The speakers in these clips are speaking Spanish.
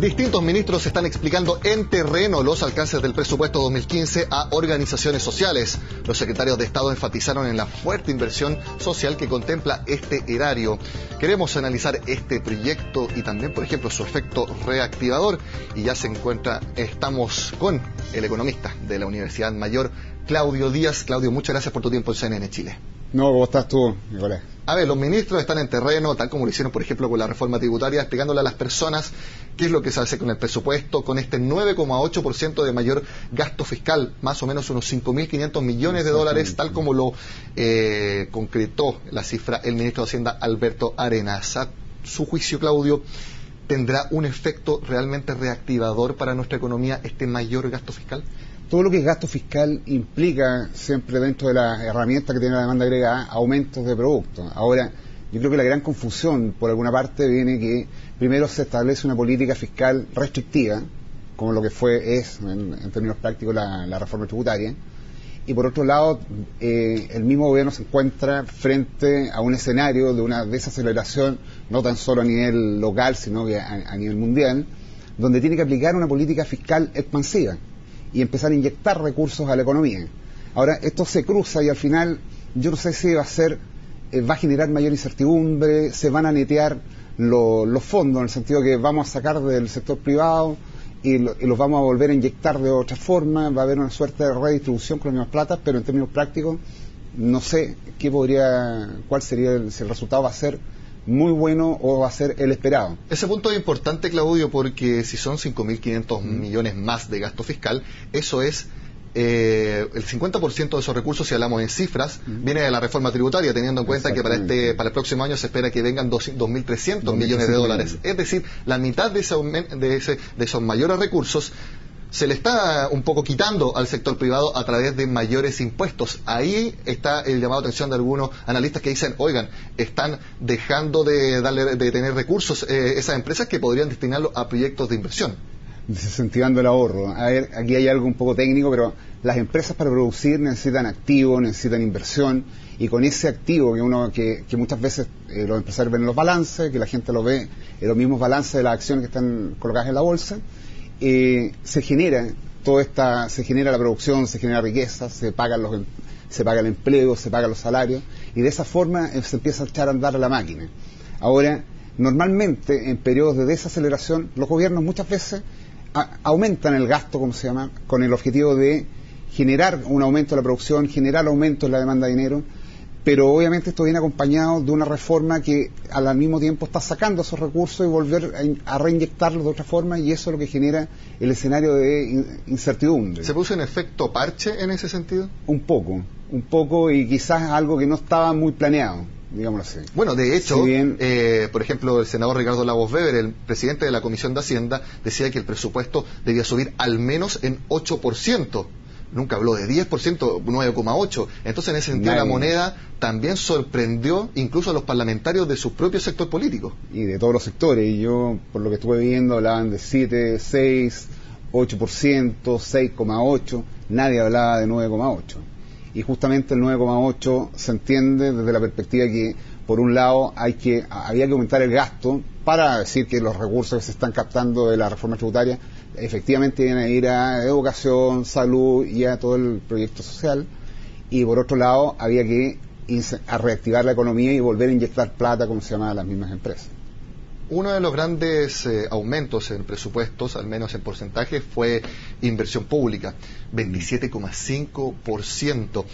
Distintos ministros están explicando en terreno los alcances del presupuesto 2015 a organizaciones sociales. Los secretarios de Estado enfatizaron en la fuerte inversión social que contempla este erario. Queremos analizar este proyecto y también, por ejemplo, su efecto reactivador. Y ya estamos con el economista de la Universidad Mayor, Claudio Díaz. Claudio, muchas gracias por tu tiempo en CNN Chile. No, ¿cómo estás tú, Nicolás? A ver, los ministros están en terreno, tal como lo hicieron, por ejemplo, con la reforma tributaria, explicándole a las personas qué es lo que se hace con el presupuesto, con este 9,8% de mayor gasto fiscal, más o menos unos 5.500 millones de dólares, tal como lo concretó la cifra el ministro de Hacienda, Alberto Arenas. A su juicio, Claudio, ¿tendrá un efecto realmente reactivador para nuestra economía este mayor gasto fiscal? Todo lo que es gasto fiscal implica siempre, dentro de las herramientas que tiene la demanda agregada, aumentos de productos. Ahora, yo creo que la gran confusión, por alguna parte, viene que primero se establece una política fiscal restrictiva, como lo que es en términos prácticos la reforma tributaria, y por otro lado, el mismo gobierno se encuentra frente a un escenario de una desaceleración, no tan solo a nivel local, sino que a nivel mundial, donde tiene que aplicar una política fiscal expansiva y empezar a inyectar recursos a la economía. Ahora, esto se cruza y al final, yo no sé si va a generar mayor incertidumbre, se van a netear los fondos, en el sentido que vamos a sacar del sector privado y los vamos a volver a inyectar de otra forma, va a haber una suerte de redistribución con las mismas platas, pero en términos prácticos, no sé cuál sería si el resultado va a ser muy bueno o va a ser el esperado. Ese punto es importante, Claudio, porque si son 5.500 millones más de gasto fiscal, eso es el 50% de esos recursos, si hablamos en cifras, viene de la reforma tributaria, teniendo en cuenta que para el próximo año se espera que vengan 2.300 millones de dólares. Es decir, la mitad de esos mayores recursos se le está un poco quitando al sector privado a través de mayores impuestos. Ahí está el llamado a atención de algunos analistas que dicen, oigan, están dejando de tener recursos esas empresas que podrían destinarlo a proyectos de inversión. Desincentivando el ahorro. A ver, aquí hay algo un poco técnico, pero las empresas para producir necesitan activos, necesitan inversión, y con ese activo que muchas veces los empresarios ven en los balances, que la gente lo ve en los mismos balances de las acciones que están colocadas en la bolsa, se genera la producción, se genera riqueza, se paga el empleo, se pagan los salarios, y de esa forma se empieza a echar a andar la máquina. Ahora, normalmente en periodos de desaceleración, los gobiernos muchas veces aumentan el gasto, como se llama, con el objetivo de generar un aumento de la producción, generar aumento en la demanda de dinero, pero obviamente esto viene acompañado de una reforma que al mismo tiempo está sacando esos recursos y volver a reinyectarlos de otra forma, y eso es lo que genera el escenario de incertidumbre. ¿Se produce un efecto parche en ese sentido? Un poco, y quizás algo que no estaba muy planeado, digámoslo así. Bueno, de hecho, por ejemplo, el senador Ricardo Lagos Weber, el presidente de la Comisión de Hacienda, decía que el presupuesto debía subir al menos en 8%. Nunca habló de 10%, 9,8%. Entonces, en ese sentido, la moneda también sorprendió incluso a los parlamentarios de su propio sector político. Y de todos los sectores. Y yo, por lo que estuve viendo, hablaban de 7, 6, 8%, 6,8%. Nadie hablaba de 9,8%. Y justamente el 9,8% se entiende desde la perspectiva que, por un lado, había que aumentar el gasto para decir que los recursos que se están captando de la reforma tributaria efectivamente iban a ir a educación, salud y a todo el proyecto social, y por otro lado había que reactivar la economía y volver a inyectar plata, como se llama, a las mismas empresas. Uno de los grandes aumentos en presupuestos, al menos en porcentaje, fue inversión pública, 27,5%.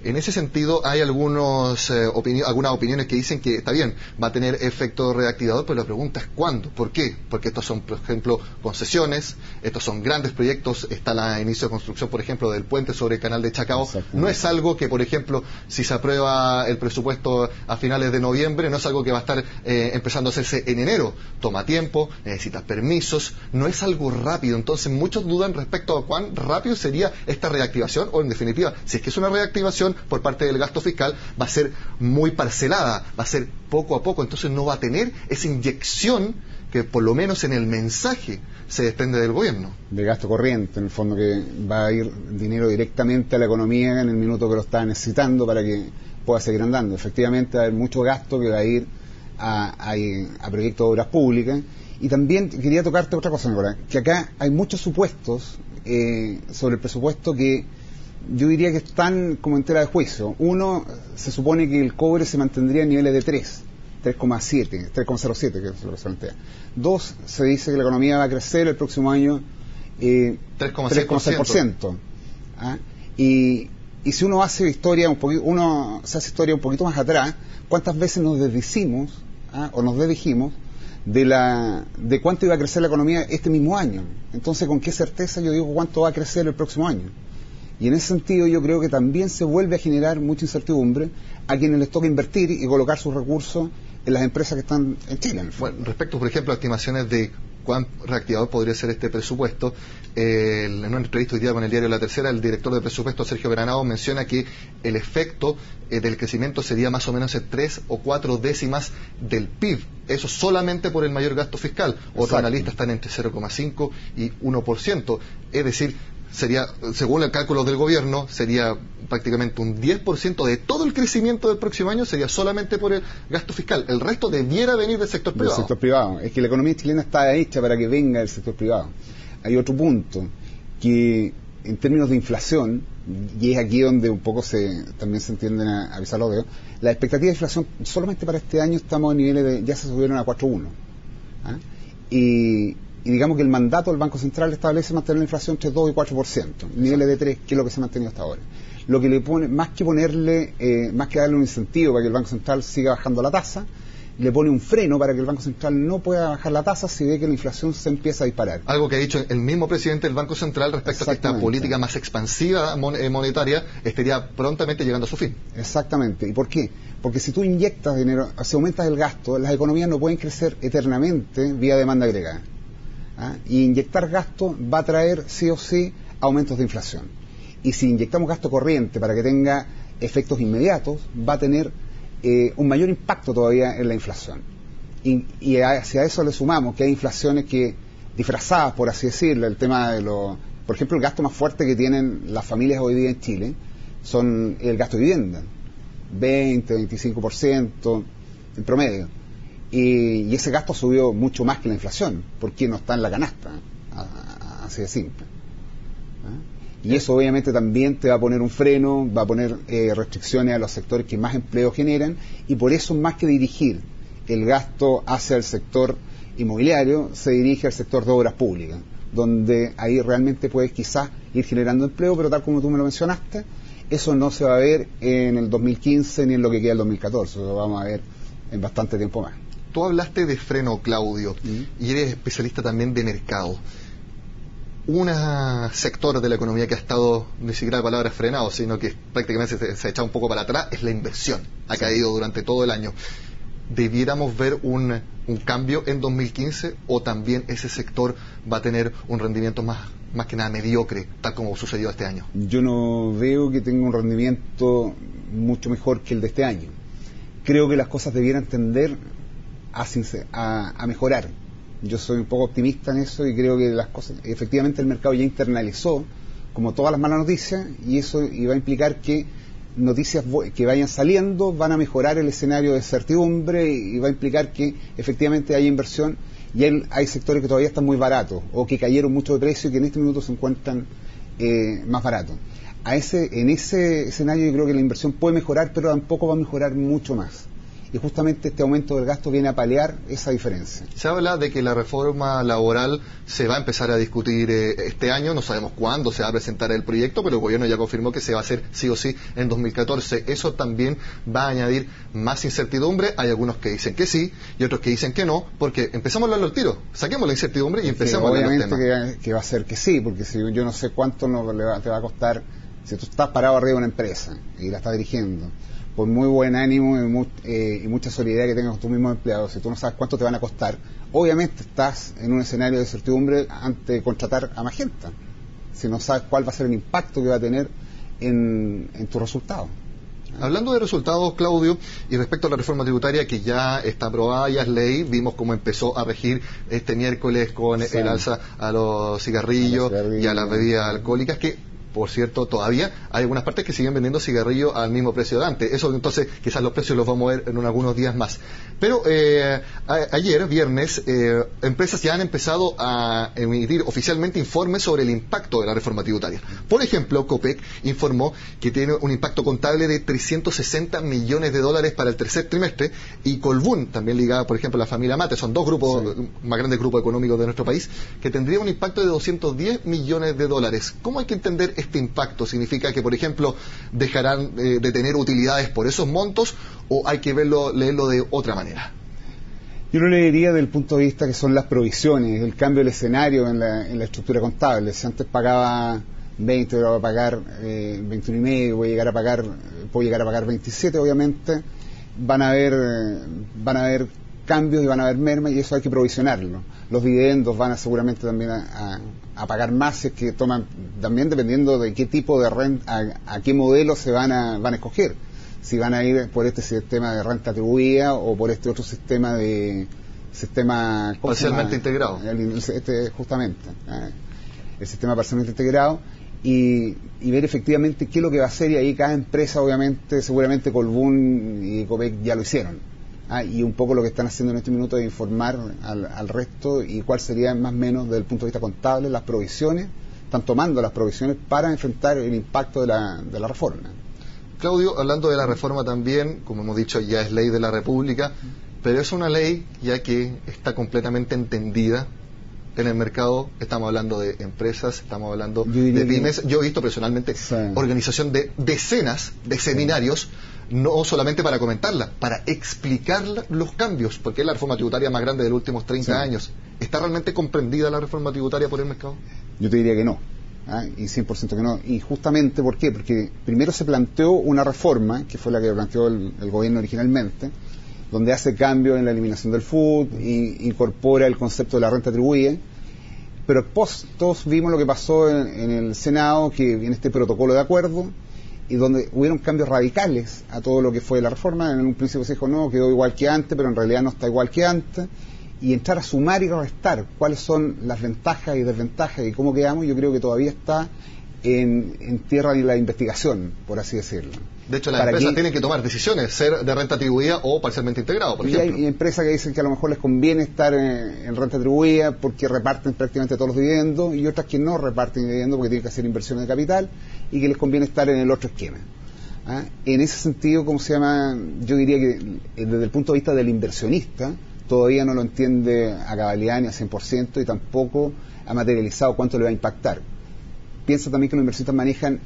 En ese sentido, hay algunas opiniones que dicen que está bien, va a tener efecto reactivador, pero la pregunta es ¿cuándo? ¿Por qué? Porque estos son, por ejemplo, concesiones, estos son grandes proyectos, está el inicio de construcción, por ejemplo, del puente sobre el canal de Chacao. No es algo que, por ejemplo, si se aprueba el presupuesto a finales de noviembre, no es algo que va a estar empezando a hacerse en enero. Toma tiempo, necesitas permisos, no es algo rápido. Entonces, muchos dudan respecto a cuán rápido sería esta reactivación, o en definitiva, si es que es una reactivación por parte del gasto fiscal, va a ser muy parcelada, va a ser poco a poco, entonces no va a tener esa inyección que por lo menos en el mensaje se desprende del gobierno. De gasto corriente, en el fondo, que va a ir dinero directamente a la economía en el minuto que lo está necesitando para que pueda seguir andando. Efectivamente va a haber mucho gasto que va a ir a proyectos de obras públicas. Y también quería tocarte otra cosa, Nicolás, que acá hay muchos supuestos sobre el presupuesto que yo diría que están como en tela de juicio. Uno, se supone que el cobre se mantendría en niveles de 3,07, 3,07, que es lo que se plantea. Dos, se dice que la economía va a crecer el próximo año 3,6%. ¿Ah? Y si uno hace historia un poquito más atrás, ¿cuántas veces nos desdijimos o nos desdijimos de cuánto iba a crecer la economía este mismo año? Entonces, ¿con qué certeza yo digo cuánto va a crecer el próximo año? Y en ese sentido yo creo que también se vuelve a generar mucha incertidumbre a quienes les toca invertir y colocar sus recursos en las empresas que están en Chile. Bueno, respecto, por ejemplo, a estimaciones de cuán reactivador podría ser este presupuesto, en una entrevista hoy día con el diario La Tercera, el director de presupuesto, Sergio Granado, menciona que el efecto del crecimiento sería más o menos 3 o 4 décimas del PIB. Eso solamente por el mayor gasto fiscal. Otros analistas están entre 0,5 y 1%. Es decir, sería, según el cálculo del gobierno, sería prácticamente un 10% de todo el crecimiento del próximo año sería solamente por el gasto fiscal. El resto debiera venir del sector privado. Del sector privado. Es que la economía chilena está hecha para que venga del sector privado. Hay otro punto, que en términos de inflación, y es aquí donde un poco también se entienden a avisar los dedos, la expectativa de inflación solamente para este año estamos a niveles ya se subieron a 4,1. Y digamos que el mandato del Banco Central establece mantener la inflación entre 2 y 4%, niveles de 3, que es lo que se ha mantenido hasta ahora. Lo que le pone, más que darle un incentivo para que el Banco Central siga bajando la tasa, le pone un freno para que el Banco Central no pueda bajar la tasa si ve que la inflación se empieza a disparar. Algo que ha dicho el mismo presidente del Banco Central respecto a que esta política más expansiva monetaria estaría prontamente llegando a su fin. Exactamente. ¿Y por qué? Porque si tú inyectas dinero, si aumentas el gasto, las economías no pueden crecer eternamente vía demanda agregada. Y inyectar gasto va a traer sí o sí aumentos de inflación. Y si inyectamos gasto corriente para que tenga efectos inmediatos, va a tener un mayor impacto todavía en la inflación. Y hacia eso le sumamos que hay inflaciones que disfrazadas, por así decirlo, el tema de por ejemplo, el gasto más fuerte que tienen las familias hoy día en Chile son el gasto de vivienda, 20-25% en promedio. Y ese gasto subió mucho más que la inflación, porque no está en la canasta, así de simple. Y eso obviamente también te va a poner un freno, va a poner restricciones a los sectores que más empleo generan, y por eso más que dirigir el gasto hacia el sector inmobiliario, se dirige al sector de obras públicas, donde ahí realmente puedes quizás ir generando empleo, pero tal como tú me lo mencionaste, eso no se va a ver en el 2015 ni en lo que queda del 2014, lo vamos a ver en bastante tiempo más. Tú hablaste de freno, Claudio, y eres especialista también de mercado. Un sector de la economía que ha estado, ni siquiera la palabra frenado, sino que prácticamente se ha echado un poco para atrás, es la inversión. Ha caído durante todo el año. ¿Debiéramos ver un cambio en 2015 o también ese sector va a tener un rendimiento más que nada mediocre, tal como sucedió este año? Yo no veo que tenga un rendimiento mucho mejor que el de este año. Creo que las cosas debieran tender a mejorar. Yo soy un poco optimista en eso y creo que las cosas, efectivamente el mercado ya internalizó como todas las malas noticias, y eso va a implicar que noticias que vayan saliendo van a mejorar el escenario de certidumbre, y va a implicar que efectivamente haya inversión, y hay sectores que todavía están muy baratos o que cayeron mucho de precio y que en este minuto se encuentran más baratos. En ese escenario yo creo que la inversión puede mejorar, pero tampoco va a mejorar mucho más. Y justamente este aumento del gasto viene a paliar esa diferencia. Se habla de que la reforma laboral se va a empezar a discutir este año, no sabemos cuándo se va a presentar el proyecto, pero el gobierno ya confirmó que se va a hacer sí o sí en 2014. Eso también va a añadir más incertidumbre. Hay algunos que dicen que sí y otros que dicen que no, porque empezamos a hablarlo al tiro, saquemos la incertidumbre y empecemos a hablar del tema. Obviamente que va a ser que sí, porque si yo no sé cuánto te va a costar, si tú estás parado arriba de una empresa y la estás dirigiendo, por muy buen ánimo y mucha solidaridad que tengas con tus mismos empleados, si tú no sabes cuánto te van a costar, obviamente estás en un escenario de certidumbre ante contratar a más gente, si no sabes cuál va a ser el impacto que va a tener en tus resultados. Hablando de resultados, Claudio, y respecto a la reforma tributaria que ya está aprobada, ya es ley, vimos cómo empezó a regir este miércoles con el alza a los cigarrillos y a las bebidas alcohólicas, que por cierto, todavía hay algunas partes que siguen vendiendo cigarrillos al mismo precio de antes. Eso entonces quizás los precios los vamos a ver en algunos días más. Pero ayer, viernes, empresas ya han empezado a emitir oficialmente informes sobre el impacto de la reforma tributaria. Por ejemplo, Copec informó que tiene un impacto contable de 360 millones de dólares para el tercer trimestre, y Colbún, también ligada, por ejemplo, a la familia Mate, son dos grupos, más grandes grupos económicos de nuestro país, que tendría un impacto de 210 millones de dólares. ¿Cómo hay que entender este impacto? ¿Significa que, por ejemplo, dejarán de tener utilidades por esos montos, o hay que leerlo de otra manera? Yo lo leería desde el punto de vista que son las provisiones, el cambio del escenario en la estructura contable. Si antes pagaba 20, ahora va a pagar 21,5, puedo llegar a pagar 27, obviamente, van a haber cambios y van a haber mermas, y eso hay que provisionarlo. Los dividendos van seguramente también a pagar más, si es que toman, también dependiendo de qué tipo de renta, a qué modelo se van a escoger. Si van a ir por este sistema de renta atribuida o por este otro sistema parcialmente integrado. Justamente, el sistema parcialmente integrado, y ver efectivamente qué es lo que va a hacer, y ahí cada empresa, obviamente, seguramente Colbún y Copec ya lo hicieron. Y un poco lo que están haciendo en este minuto es informar al resto, y cuál sería más o menos desde el punto de vista contable las provisiones, están tomando las provisiones para enfrentar el impacto de la reforma. Claudio, hablando de la reforma también, como hemos dicho, ya es ley de la República, pero es una ley ya que está completamente entendida en el mercado. Estamos hablando de empresas, estamos hablando de pymes. Yo he visto personalmente organización de decenas de seminarios, no solamente para comentarla, para explicar los cambios, porque es la reforma tributaria más grande de los últimos 30 años. ¿Está realmente comprendida la reforma tributaria por el mercado? Yo te diría que no. Y 100% que no. Y justamente, ¿por qué? Porque primero se planteó una reforma, que fue la que planteó el gobierno originalmente, donde hace cambios en la eliminación del FUT, y incorpora el concepto de la renta atribuida, pero todos vimos lo que pasó en el Senado, que viene este protocolo de acuerdo, y donde hubieron cambios radicales a todo lo que fue la reforma. En un principio se dijo, no, quedó igual que antes, pero en realidad no está igual que antes, y entrar a sumar y restar cuáles son las ventajas y desventajas y cómo quedamos, yo creo que todavía está en tierra de la investigación, por así decirlo. De hecho, las empresas tienen que tomar decisiones, ser de renta atribuida o parcialmente integrado, por ejemplo. Hay empresas que dicen que a lo mejor les conviene estar en renta atribuida porque reparten prácticamente todos los dividendos, y otras que no reparten dividendos porque tienen que hacer inversiones de capital, y que les conviene estar en el otro esquema. En ese sentido, yo diría que desde el punto de vista del inversionista, todavía no lo entiende a cabalidad ni a 100%, y tampoco ha materializado cuánto le va a impactar. Piensa también que los inversionistas manejan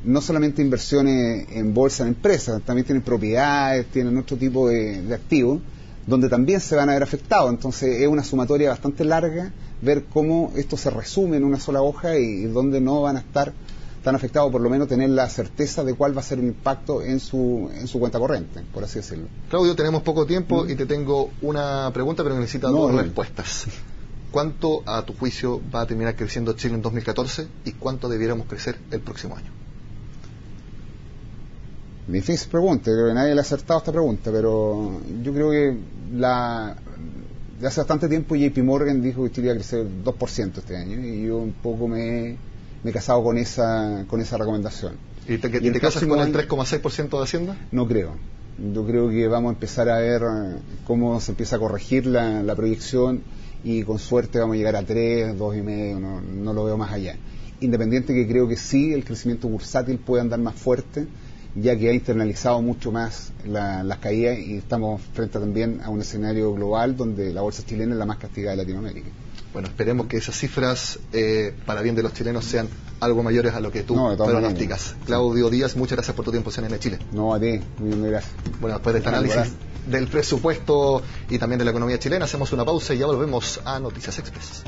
no solamente inversiones en bolsa en empresas, también tienen propiedades, tienen otro tipo de activos, donde también se van a ver afectados. Entonces es una sumatoria bastante larga ver cómo esto se resume en una sola hoja, y donde no van a estar tan afectados, por lo menos tener la certeza de cuál va a ser el impacto en su cuenta corriente, por así decirlo. Claudio, tenemos poco tiempo y te tengo una pregunta, pero necesito dos respuestas. ¿Cuánto, a tu juicio, va a terminar creciendo Chile en 2014 y cuánto debiéramos crecer el próximo año? Difícil pregunta, creo que nadie le ha acertado esta pregunta, pero yo creo que de hace bastante tiempo JP Morgan dijo que Chile iba a crecer 2% este año, y yo un poco me he casado con esa recomendación. ¿Y te casas con el 3,6% de Hacienda? No creo. Yo creo que vamos a empezar a ver cómo se empieza a corregir la proyección, y con suerte vamos a llegar a 3, 2,5, no lo veo más allá. Independiente que creo que sí, el crecimiento bursátil puede andar más fuerte, ya que ha internalizado mucho más las caídas, y estamos frente también a un escenario global donde la bolsa chilena es la más castigada de Latinoamérica. Bueno, esperemos que esas cifras, para bien de los chilenos, sean algo mayores a lo que tú pronosticas. Claudio Díaz, muchas gracias por tu tiempo en CNN Chile. No, a ti, muy gracias. Bueno, después de este análisis del presupuesto y también de la economía chilena, hacemos una pausa y ya volvemos a Noticias Express.